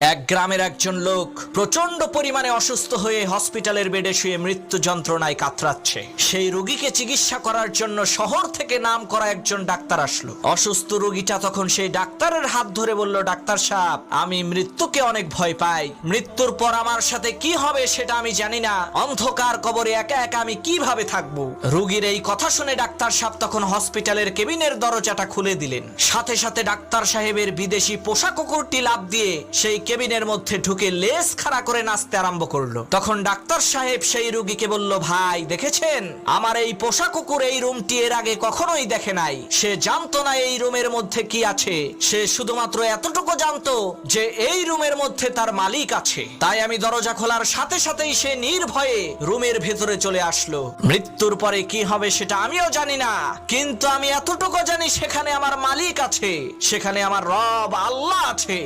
এক গ্রামের একজন লোক প্রচন্ড পরিমাণে অসুস্থ হয়ে হসপিটালের বেডে শুয়ে মৃত্যু যন্ত্রণায় কাতরাচ্ছে। সেই রোগীকে চিকিৎসা করার জন্য শহর থেকে নাম করা একজন ডাক্তার আসলো। অসুস্থ রোগীটা তখন সেই ডাক্তারের হাত ধরে বলল, ডাক্তার সাহেব, আমি মৃত্যুকে অনেক ভয় পাই। মৃত্যুর পর আমার সাথে কি হবে সেটা আমি জানি না। অন্ধকার কবরে একা একা আমি কিভাবে থাকবো? রোগীর এই কথা শুনে ডাক্তার সাহেব তখন হসপিটালের কেবিনের দরজাটা খুলে দিলেন। সাথে সাথে ডাক্তার সাহেবের বিদেশি পোষা কুকুরটি লাফ দিয়ে সেই কেবিনের মধ্যে ঢুকে লেজ খাড়া করে নাচতে আরম্ভ করলো। তখন ডাক্তার সাহেব সেই রোগীকে বলল, ভাই দেখেছেন, আমার এই পোষা কুকুর এই রুমটি এর আগে কখনোই দেখে নাই। সে জানতো না এই রুমের মধ্যে কি আছে। সে শুধুমাত্র এতটুকু জানতো যে এই রুমের মধ্যে তার মালিক আছে। তাই আমি দরজা খোলার সাথে সাথেই সে নির্ভয়ে রুমের ভেতরে চলে আসলো। মৃত্যুর পরে কি হবে সেটা আমিও জানি না, কিন্তু আমি এতটুকু জানি সেখানে আমার মালিক আছে, সেখানে আমার রব আল্লাহ আছে।